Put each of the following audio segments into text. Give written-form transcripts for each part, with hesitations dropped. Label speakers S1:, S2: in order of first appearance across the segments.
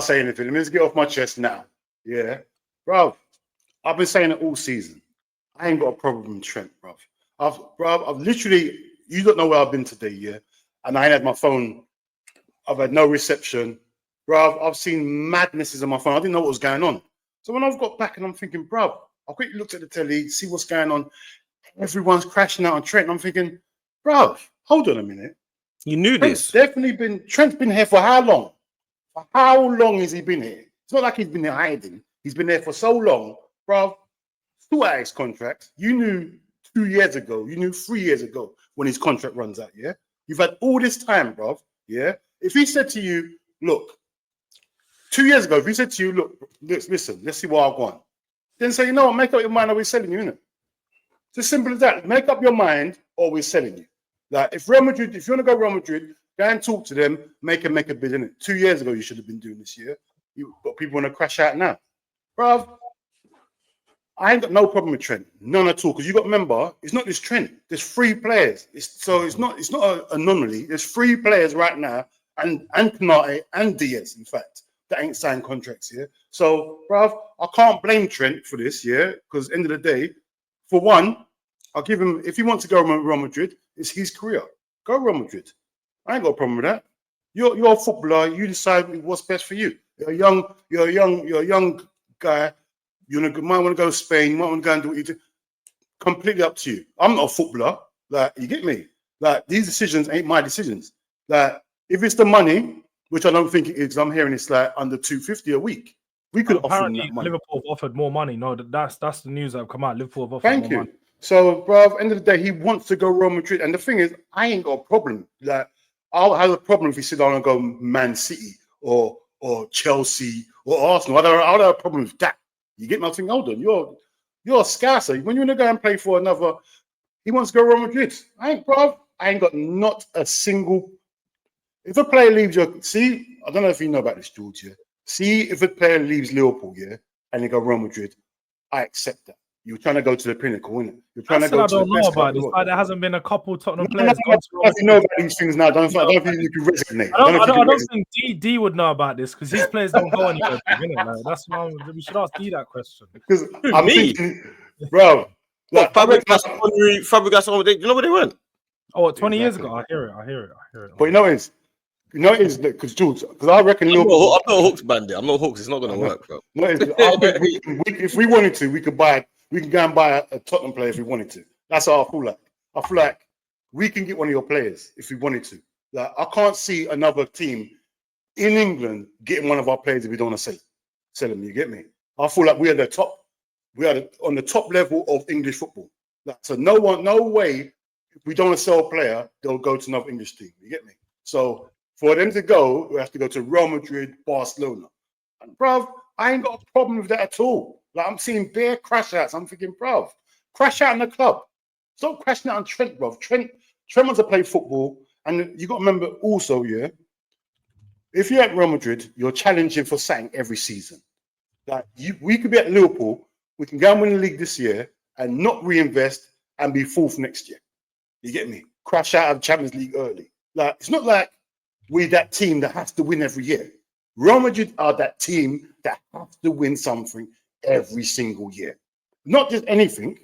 S1: say anything. Let me just get off my chest now. Yeah, bro. I've been saying it all season. I ain't got a problem with Trent, bro. I've literally, you don't know where I've been today, yeah? And I ain't had my phone. I've had no reception. Bro, I've seen madnesses on my phone. I didn't know what was going on. So when I've got back and I'm thinking, bro, I quickly looked at the telly, see what's going on. Everyone's crashing out on Trent. And I'm thinking, bro, hold on a minute.
S2: You knew this.
S1: Trent's been here for how long? For how long has he been here? It's not like he's been there hiding. He's been there for so long, bro. Two out his contract. You knew 2 years ago. You knew 3 years ago when his contract runs out. Yeah, you've had all this time, bro. Yeah. If he said to you, look, 2 years ago, if he said to you, look, listen, let's see what I want, then say, you know what, make up your mind, or we're selling you, innit? It's as simple as that. Make up your mind, or we're selling you. Like if Real Madrid, if you want to go Real Madrid, go and talk to them, make a bid, innit? 2 years ago, you should have been doing this year. But people want to crash out now, bro. I ain't got no problem with Trent, none at all. Because you got to remember, it's not just Trent. There's 3 players. It's not an anomaly. There's 3 players right now, and Canate and Diaz, in fact, that ain't signed contracts here. So, bruv, I can't blame Trent for this, yeah. Because end of the day, for one, I'll give him, if he wants to go to Real Madrid, it's his career. Go Real Madrid. I ain't got a problem with that. You're a footballer. You decide what's best for you. You're a young guy. You might want to go to Spain, you might want to go and do what you do. Completely up to you. I'm not a footballer. Like, you get me? Like, these decisions ain't my decisions. Like, if it's the money, which I don't think it is, I'm hearing it's like under 250 a week. We could offer them that money.
S3: Liverpool have offered more money. No, that's the news that have come out. Liverpool have offered more money.
S1: So, bro, end of the day, he wants to go Real Madrid. And the thing is, I ain't got a problem. Like, I'll have a problem if he said I want to go Man City or Chelsea or Arsenal. I don't have a problem with that. You get nothing. Hold on, you're a scasser. When you want to go and play for another, he wants to go Real Madrid. I ain't got not a single. If a player leaves I don't know if you know about this, George. Yeah? See, if a player leaves Liverpool, yeah, and they go Real Madrid, I accept that. You're trying to go to the pinnacle, isn't it? You're trying to go to the best. I don't know about this.
S3: Like, there hasn't been a couple Tottenham players.
S1: You know about these things now. I don't think you can resonate.
S3: I don't think D would know about this because these players don't go anywhere. That's why we should ask D that question.
S1: Because I'm thinking, bro.
S2: Like, Fabregas, do you know where they went?
S3: Oh, 20 years ago. I hear it.
S1: But you know it is because Jules, because I reckon
S2: I'm not a Hawks bandit. I'm not Hawks. It's not going to work, bro.
S1: If we wanted to, we could go and buy a Tottenham player if we wanted to. That's how I feel like. I feel like we can get one of your players if we wanted to. Like, I can't see another team in England getting one of our players if we don't want to sell them. You get me? I feel like we are on the top level of English football. Like, so no way, if we don't want to sell a player, they'll go to another English team. You get me? So for them to go, we have to go to Real Madrid, Barcelona. And bruv, I ain't got a problem with that at all. Like, I'm seeing bare crash outs. I'm thinking, bruv, crash out in the club. Stop crashing out on Trent, bruv. Trent wants to play football. And you got to remember also, yeah, if you're at Real Madrid, you're challenging for something every season. Like, we could be at Liverpool, we can go and win the league this year and not reinvest and be fourth next year. You get me? Crash out of Champions League early. Like, it's not like we're that team that has to win every year. Real Madrid are that team that has to win something every single year. Not just anything.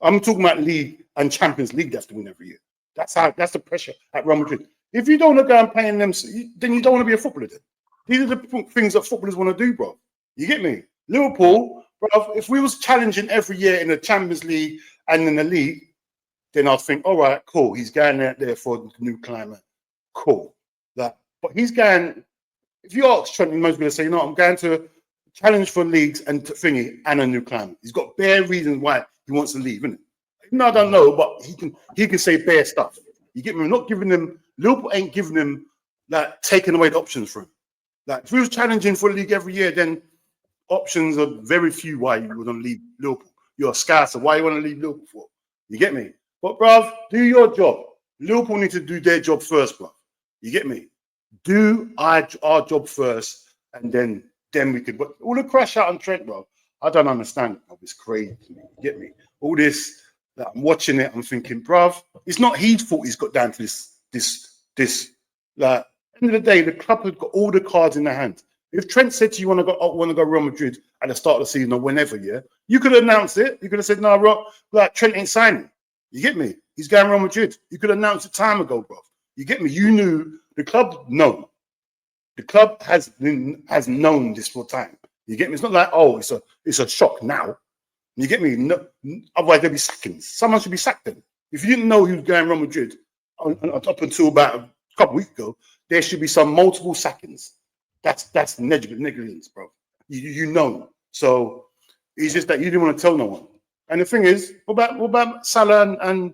S1: I'm talking about league and Champions League that have to win every year. That's the pressure at Real Madrid. If you don't want to go and play in them, then you don't want to be a footballer then. These are the things that footballers want to do, bro. You get me? Liverpool, bro, if we was challenging every year in the Champions League and in the league, then I'd think, all right, cool. He's going out there for the new climate. Cool. But he's going, if you ask Trent, most people say, I'm going to challenge for leagues and thingy and a new climate. He's got bare reasons why he wants to leave, isn't it? No, I don't know, but he can say bare stuff. You get me? Not giving them, Liverpool ain't giving them, like, taking away the options from him. Like, if we was challenging for a league every year, then options are very few why you wouldn't leave Liverpool. You're a scouser. Why you want to leave Liverpool for? You get me? But, bruv, do your job. Liverpool need to do their job first, bruv. You get me? Do our job first, and then we could. But all the crash out on Trent, bro, I don't understand. It's crazy. You get me? All this, that I'm watching it, I'm thinking, bruv, it's not his fault he's got down to this. Like, at the end of the day, the club has got all the cards in their hand. If Trent said to you, want to go Real Madrid at the start of the season or whenever, yeah, you could have announced it. You could have said, no, Rob, like Trent ain't signing. You get me? He's going Real Madrid. You could have announced it time ago, bro. You get me? You knew the club. No, the club has known this for time. You get me? It's not like, oh, it's a shock now. You get me? No, otherwise there'll be sackings. Someone should be sacked then. If you didn't know he was going Real Madrid up until about a couple weeks ago, there should be some multiple sackings. That's negligence, bro. You know. So it's just that you didn't want to tell no one. And the thing is, what about Salah and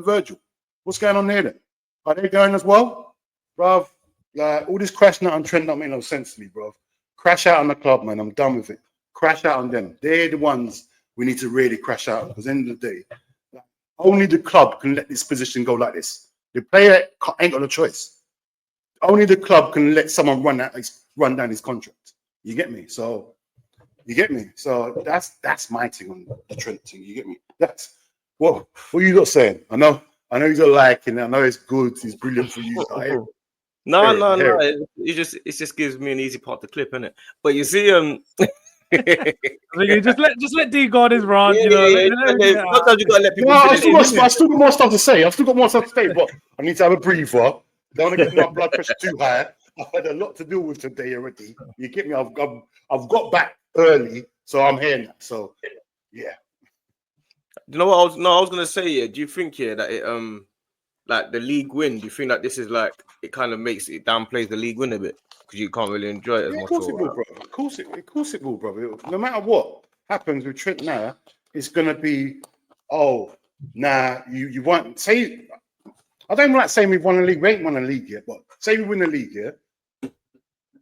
S1: Virgil? What's going on there then? Are they going as well, bruv? Like all this crashing out on Trent don't make no sense to me, bruv. Crash out on the club, man. I'm done with it. Crash out on them. They're the ones we need to really crash out because at the end of the day, only the club can let this position go like this. The player ain't got a choice. Only the club can let someone run down his contract. You get me? So you get me? So that's my thing on the Trent thing. You get me? That's what you not saying? I know you're not liking it. I know it's good. It's brilliant for you.
S2: No. It just gives me an easy part to clip, innit? But you see,
S3: just let D guard his rant.
S2: Sometimes you gotta let people.
S1: I still got more stuff to say. But I need to have a breather. Don't want to get my blood pressure too high. I've had a lot to deal with today already. You get me? I've got back early, so I'm here now. So yeah.
S2: You know what I was gonna say, yeah. Do you think that it like the league win? Do you think that this is like it kind of makes it downplays the league win a bit because you can't really enjoy it as much?
S1: Of course it will, bro. Of course it will, bro. No matter what happens with Trent now, it's gonna be you want say. I don't like saying we've won a league. We ain't won a league yet, but say we win the league, yeah.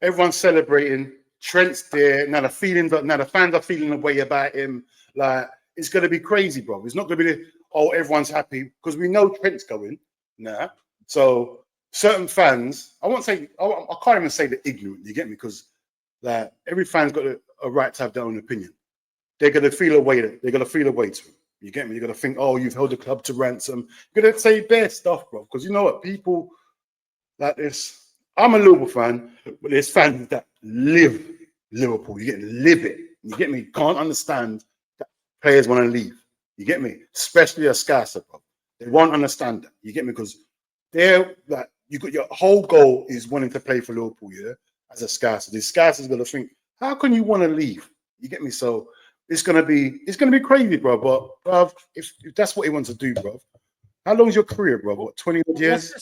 S1: Everyone's celebrating. Trent's there now. The fans are feeling the way about him. Like it's gonna be crazy, bro. It's not gonna be everyone's happy because we know Trent's going now. So certain fans, I can't even say they're ignorant. You get me? Because like every fan's got a right to have their own opinion. They're gonna feel a way. They're gonna feel a way to him. You get me? You're gonna think, you've held the club to ransom. You're gonna say bad stuff, bro. Because you know what? People like this. I'm a Liverpool fan, but there's fans that live Liverpool. You live it. You get me? Can't understand that players want to leave. You get me? Especially a Scouser, bro. They won't understand that. You get me? Because they're like, you got your whole goal is wanting to play for Liverpool, yeah? As a Scouser. The Scouser's gonna think, how can you want to leave? You get me? So it's gonna be crazy, bro. But bro, if that's what he wants to do, bro. How long's your career, bro? What, 20 years?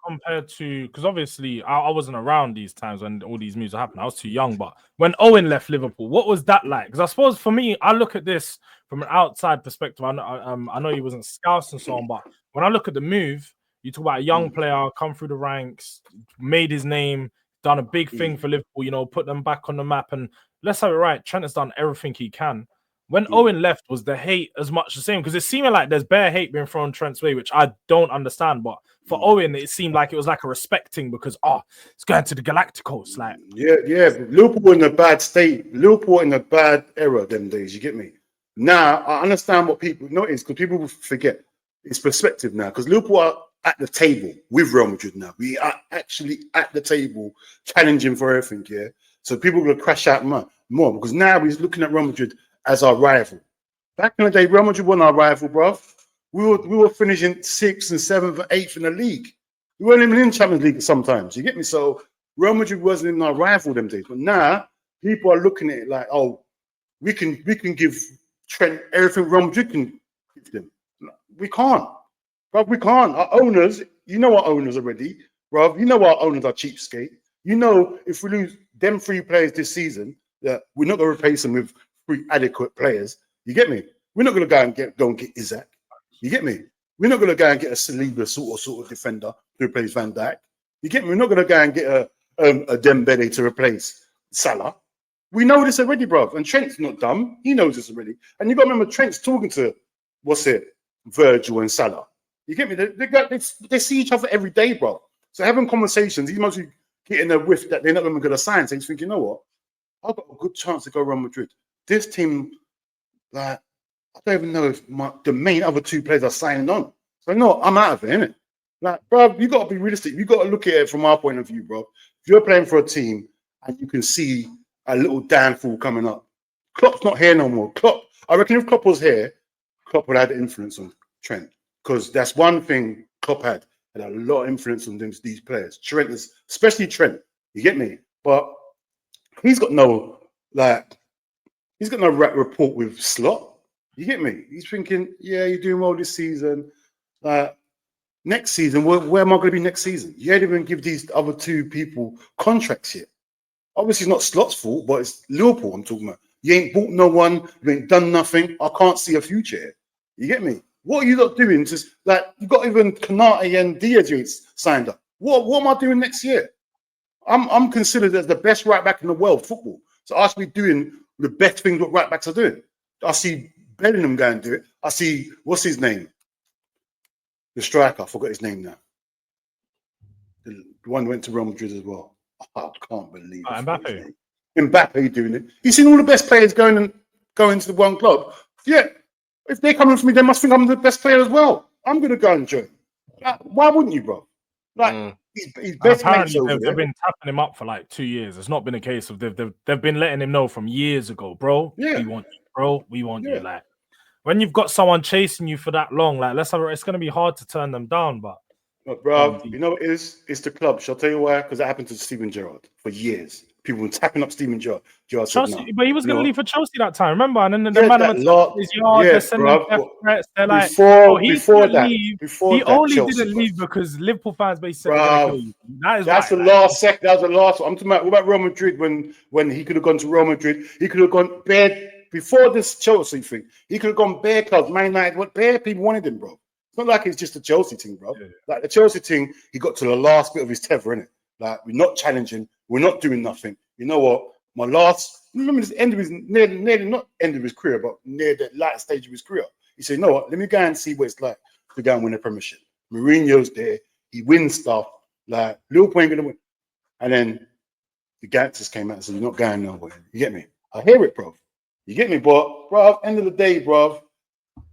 S3: Compared to, because obviously I wasn't around these times when all these moves happened. I was too young. But when Owen left Liverpool, what was that like? Because I suppose for me, I look at this from an outside perspective. I know he wasn't Scouse and so on, but when I look at the move, you talk about a young player, come through the ranks, made his name, done a big thing for Liverpool, put them back on the map. And let's have it right, Trent has done everything he can. When Owen left, was the hate as much the same? Because it seemed like there's bare hate being thrown Trent's way, which I don't understand. But for Owen, it seemed like it was like a respecting because it's going to the Galacticos. Like
S1: Liverpool in a bad state, Liverpool in a bad era them days. You get me? Now I understand what people notice because people forget it's perspective now. Because Liverpool are at the table with Real Madrid now. We are actually at the table challenging for everything. Yeah, so people will crash out more because now we're looking at Real Madrid as our rival. Back in the day, Real Madrid wasn't our rival, bro. We were finishing 6th and 7th and 8th in the league. We weren't even in Champions League sometimes. You get me? So Real Madrid wasn't even our rival them days. But now people are looking at it like, we can give Trent everything Real Madrid can give them. We can't, bro. We can't. Our owners, our owners already, bro. Our owners are cheapskate. If we lose them 3 players this season, that we're not going to replace them with 3 adequate players. You get me? We're not going to go and get Isaac. You get me? We're not going to go and get a Saliba sort of defender to replace Van Dijk. You get me? We're not going to go and get a Dembele to replace Salah. We know this already, bro. And Trent's not dumb. He knows this already. And you got to remember, Trent's talking to Virgil and Salah. You get me? They see each other every day, bro. So having conversations, he must be getting a whiff that they're not even going to sign. So he's thinking, you know what? I've got a good chance to go Real Madrid. This team, like, I don't even know if the main other 2 players are signing on. So no, I'm out of it, innit? Like, bro, you got to be realistic. You got to look at it from our point of view, bro. If you're playing for a team and you can see a little downfall coming up. Klopp's not here no more. Klopp, I reckon if Klopp was here, Klopp would have had influence on Trent, because that's one thing Klopp had a lot of influence on these players. Trent is, especially Trent. You get me? But he's got no rapport with Slot. You get me? He's thinking, yeah, you're doing well this season. Next season, where am I going to be next season? You ain't even give these other two people contracts yet. Obviously, it's not Slot's fault, but it's Liverpool I'm talking about. You ain't bought no one. You ain't done nothing. I can't see a future here. You get me? What are you not doing? Just like you've got even Kanate and Diaz signed up. What am I doing next year? I'm considered as the best right back in the world football. So I should be doing the best things what right backs are doing. I see Bellingham go and do it. I see what's his name, the striker. I forgot his name now. The one who went to Real Madrid as well. I can't believe it. Mbappe doing it. You've seen all the best players going to the one club. Yeah. If they're coming for me, they must think I'm the best player as well. I'm going to go and join. Why wouldn't you, bro? He's best mates over there.
S3: They've been tapping him up for like 2 years. It's not been a case of they've been letting him know from years ago, bro. Yeah. We want you, bro. We want you. Like when you've got someone chasing you for that long, like it's going to be hard to turn them down. But
S1: bro, you know what it is? It's the club. Shall I tell you why? Because that happened to Steven Gerrard for years. People were tapping up Steven Gerrard.
S3: Chelsea, no. But he was going to leave for Chelsea that time, remember? And then the man his
S1: yard,
S3: they're sending death threats. They're like,
S1: before
S3: he only didn't leave because Liverpool fans basically said
S1: that's the last second. That was the last one. I'm talking about what about Real Madrid when he could have gone to Real Madrid. He could have gone bare before this Chelsea thing. He could have gone bare clubs. Man United, what bare people wanted him, bro. It's not like it's just a Chelsea thing, bro. Yeah. Like the Chelsea thing, he got to the last bit of his tether, innit? Like we're not challenging, we're not doing nothing. You know what? Remember this end of his nearly not end of his career, but near the latter stage of his career. He said, you know what? Let me go and see what it's like to go and win a Premiership. Mourinho's there, he wins stuff. Like Liverpool ain't gonna win. And then the gangsters came out and said, you're not going nowhere. You get me? I hear it, bro. You get me? But bro, end of the day, bro,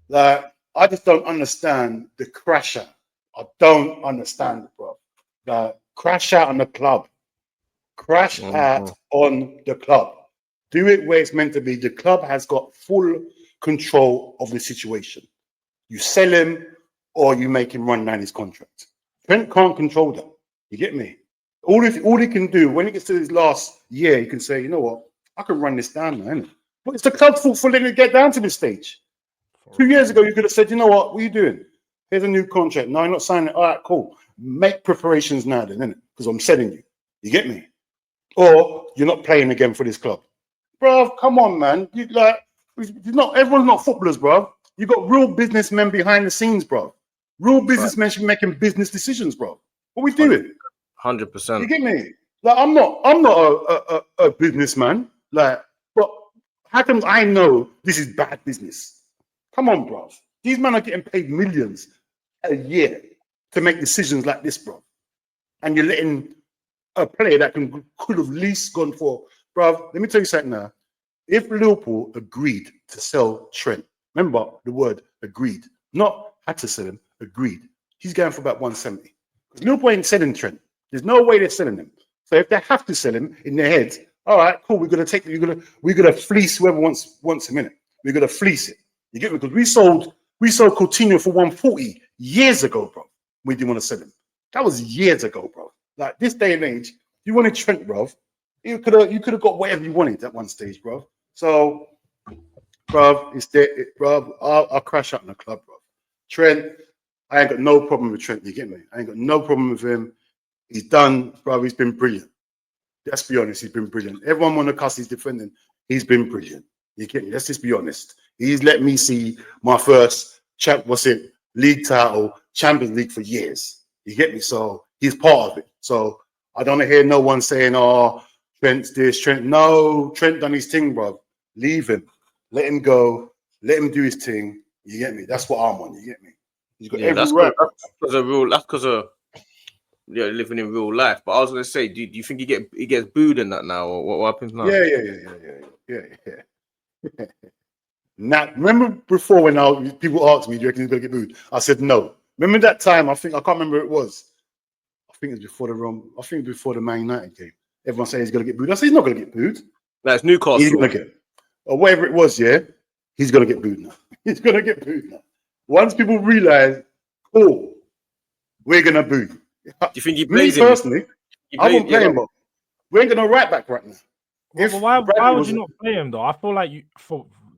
S1: like I just don't understand the crash out. I don't understand it, bro. Like crash out on the club. Crash out on the club. Do it where it's meant to be. The club has got full control of the situation. You sell him or you make him run down his contract. Trent can't control that. You get me? All he can do when he gets to his last year, he can say, you know what? I can run this down now, innit? But it's the club's fault for letting it get down to this stage. 2 years ago, you could have said, you know what are you doing? Here's a new contract. No, you're not signing it. All right, cool. Make preparations now then, innit? Because I'm selling you. You get me? Or you're not playing again for this club. Bro, come on, man. Everyone's not footballers, bro. You got real businessmen behind the scenes, bro. Real businessmen should be making business decisions, bro. What are we doing?
S2: 100%.
S1: You get me? Like, I'm not a businessman. Like, but how come I know this is bad business? Come on, bro. These men are getting paid millions a year to make decisions like this, bro. And you're letting a player that could have at least gone for, bro. Let me tell you something now. If Liverpool agreed to sell Trent, remember the word agreed, not had to sell him, agreed. He's going for about 170. Liverpool ain't selling Trent. There's no way they're selling him. So if they have to sell him in their heads, all right, cool. We're gonna fleece whoever wants him in it. We're gonna fleece it. You get me? Because we sold Coutinho for 140 years ago, bro. We didn't want to sell him. That was years ago, bro. Like this day and age, you wanted Trent, bro. You could have got whatever you wanted at one stage, bro. So, bro, it's there, bro. I'll crash out in the club, bro. Trent, I ain't got no problem with Trent. You get me? I ain't got no problem with him. He's done, bro. He's been brilliant. Let's be honest. He's been brilliant. Everyone want to cuss he's defending. He's been brilliant. You get me? Let's just be honest. He's let me see my first league title, Champions League for years. You get me? So he's part of it. So I don't hear no one saying, "Oh, Trent's this, Trent." No, Trent done his thing, bro. Leave him. Let him go. Let him do his thing. You get me? That's what I'm on. You get me? He's got every right.
S2: That's because of living in real life. But I was gonna say, do you think he gets booed in that now, or what happens now?
S1: Yeah. Now, remember before when people asked me, "Do you reckon he's gonna get booed?" I said no. Remember that time? I can't remember who it was. I think it was before the Man United game. everyone says he's going to get booed. I say he's not going to get booed.
S2: That's Newcastle.
S1: He's going to get, or whatever it was, yeah, he's going to get booed now. He's going to get booed now. Once people realize, oh, we're going to boo.
S2: Do you think he
S1: Me
S2: plays him?
S1: personally, I won't play him, but we ain't going to right back right now.
S3: Why would you not play him though? I feel like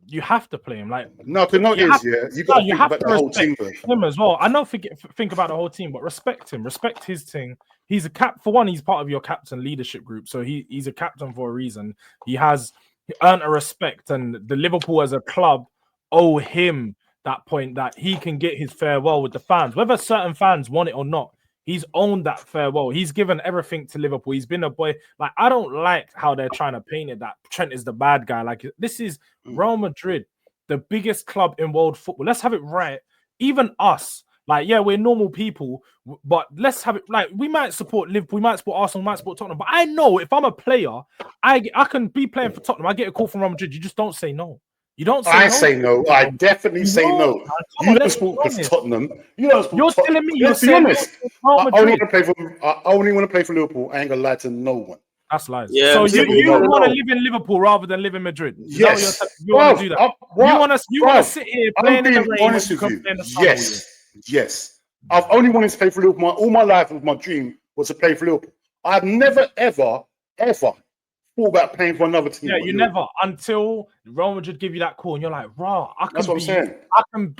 S3: you have to play him. Like
S1: no, you got to think about the whole team
S3: him as well. I know think about the whole team, but respect him, respect his team. He's a for one, he's part of your captain leadership group, so he's a captain for a reason. He earned a respect, and the Liverpool as a club owe him that point that he can get his farewell with the fans, whether certain fans want it or not. He's owned that farewell. He's given everything to Liverpool. He's been a boy. Like, I don't like how they're trying to paint it that Trent is the bad guy. Like, this is Real Madrid, the biggest club in world football. Let's have it right. Even us, like, yeah, we're normal people, but let's have it like we might support Liverpool, we might support Arsenal, we might support Tottenham. But I know if I'm a player, I can be playing for Tottenham. I get a call from Real Madrid. You just don't say no. You don't say
S1: I
S3: no.
S1: say no. I definitely say no. You don't support Tottenham. You don't support Tottenham.
S3: Telling me
S1: Let's be honest. I only want to play for Liverpool. I ain't gonna lie to no one.
S3: That's lies.
S2: Yeah,
S3: so you want to live in Liverpool rather than live in Madrid?
S1: Yes.
S3: You want to do that? You want to sit here playing in the rain?
S1: Honest with you. Yes. I've only wanted to play for Liverpool. All my life, my dream was to play for Liverpool. I've never, ever thought about playing for another team.
S3: Yeah, you never, until Real Madrid give you that call and you're like, rah,
S1: that's what I'm saying.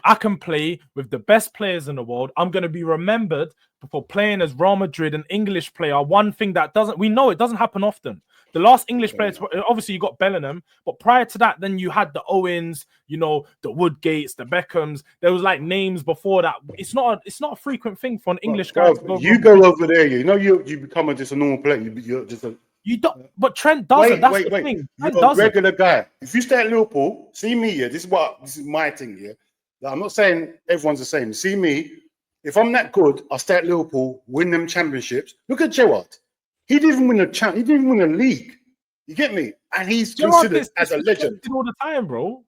S3: I can play with the best players in the world. I'm going to be remembered for playing as Real Madrid, an English player. One thing that we know it doesn't happen often. The last English players, obviously you got Bellingham, but prior to that, then you had the Owens, the Woodgates, the Beckhams. There was like names before that. It's not a frequent thing for an English guy to go.
S1: You go over there, you become just a normal player. You're just a
S3: You don't, but Trent doesn't. That's the thing. Trent
S1: You're a regular guy. If you stay at Liverpool, see me here. This is my thing here. Like, I'm not saying everyone's the same. See me. If I'm that good, I'll stay at Liverpool, win them championships. Look at Gerrard. He didn't even win a he didn't even win a league. You get me? And he's considered as a legend
S3: all the time, bro.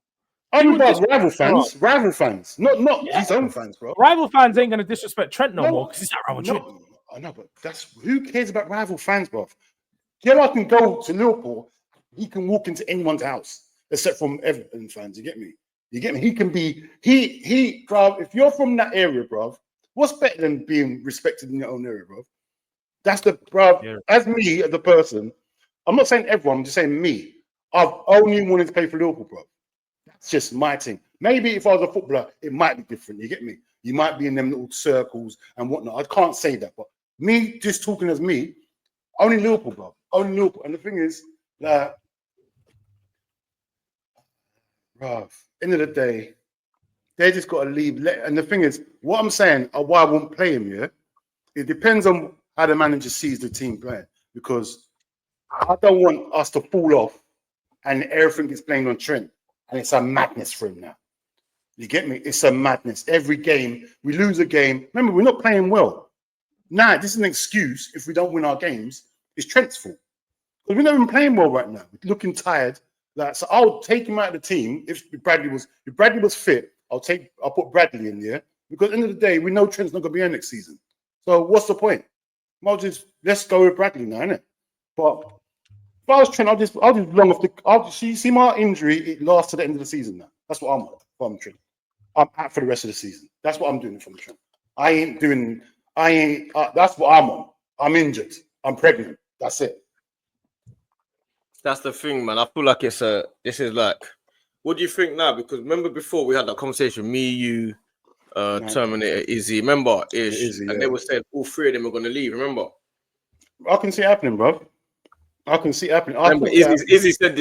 S1: Only about rival fans, not his own fans, bro.
S3: Rival fans ain't gonna disrespect Trent no more because he's at Real Madrid.
S1: I know, but who cares about rival fans, bro? Gerrard can go to Liverpool. He can walk into anyone's house, except from Everton fans. You get me? He can be bro. If you're from that area, bro, what's better than being respected in your own area, bro? That's bro. Yeah. As me, as a person, I'm not saying everyone. I'm just saying me. I've only wanted to play for Liverpool, bro. That's just my thing. Maybe if I was a footballer, it might be different. You get me? You might be in them little circles and whatnot. I can't say that, but me just talking as me, only Liverpool, bro. Only Liverpool. And the thing is, that, bro, end of the day, they just got to leave. And the thing is, what I'm saying, why I won't play him, yeah, it depends on how the manager sees the team playing. Because I don't want us to fall off and everything is playing on Trent. And it's a madness for him now. You get me? It's a madness. Every game, we lose a game. Remember, we're not playing well. Nah, this is an excuse if we don't win our games. It's Trent's fault. Because we're not even playing well right now. We're looking tired. So I'll take him out of the team. If Bradley was fit, I'll put Bradley in there. Because at the end of the day, we know Trent's not going to be here next season. So what's the point? Let's go with Bradley now, innit? But if I was Trent, I'll just long off see my injury, it lasts to the end of the season now. That's what I'm on from Trent. I'm out for the rest of the season. That's what I'm doing from Trent. That's what I'm on. I'm injured. I'm pregnant. That's it.
S2: That's the thing, man. I feel like this is like, what do you think now? Because remember before we had that conversation, me, you, Terminator, Izzy, remember? Izzy, and they were saying all three of them are going to leave, remember?
S1: I can see it happening, bro. I can see it happening.
S2: Izzy said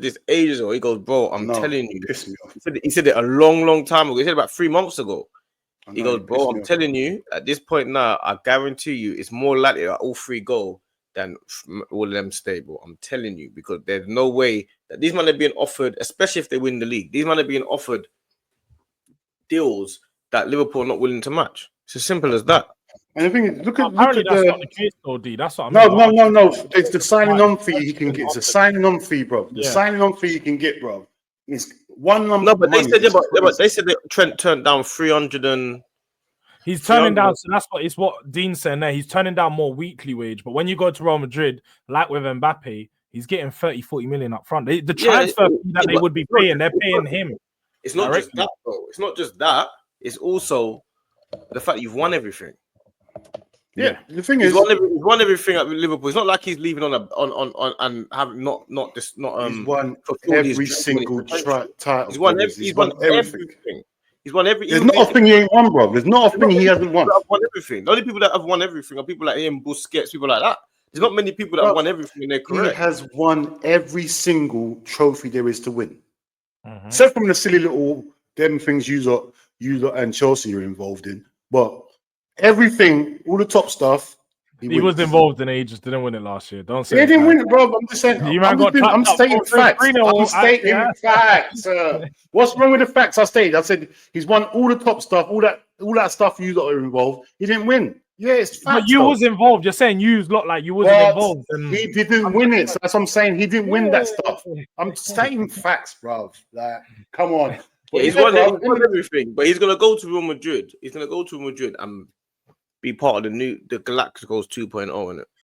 S2: this ages ago. He goes, bro, I'm telling you. He said it a long time ago. He said it about 3 months ago. He goes, bro, I'm telling you, at this point now, I guarantee you it's more likely that all three go than all of them stay, bro. I'm telling you, because there's no way that these men are being offered, especially if they win the league, these men are being offered deals that Liverpool are not willing to match. It's as simple as that.
S1: And the thing is, look at
S3: that's not the case, though, D. That's what I mean.
S1: No. It's the signing on fee he can get. It's a signing on fee, bro. The signing on fee you can get, bro. It's one number.
S2: No, but they said, but they said that Trent turned down 300 and
S3: He's turning down. So that's what Dean's saying there. He's turning down more weekly wage. But when you go to Real Madrid, like with Mbappe, he's getting 30-40 million up front. The transfer fee that they would be paying, they're paying him.
S2: It's not just that, though. It's not just that. It's also the fact you've won everything.
S1: Yeah, the thing is,
S2: he's won everything at Liverpool. It's not like he's leaving on and have not he's
S1: won every single title.
S2: He's won everything. He's won every.
S1: There's not a thing he ain't won, bro. There's not a thing he hasn't won.
S2: Won everything. The only people that have won everything are people like him, Busquets, people like that. There's not many people that have won everything in their career.
S1: He has won every single trophy there is to win. Except from the silly little them things you lot and Chelsea are involved in, but everything, all the top stuff.
S3: He was involved in it. He just didn't win it last year. Don't say
S1: he didn't win it, bro. I'm just saying. I'm stating facts. I'm stating facts. What's wrong with the facts I stated? I said he's won all the top stuff, all that stuff you lot are involved. He didn't win. Yeah, it's facts.
S3: But you was involved. You're saying you lot like you wasn't involved.
S1: He didn't win it. So that's what I'm saying. He didn't win that stuff. I'm stating facts, bro. Like, come on.
S2: Yeah, he's won everything, but he's gonna go to Real Madrid. He's gonna go to Madrid and be part of the Galacticos 2.0 in it.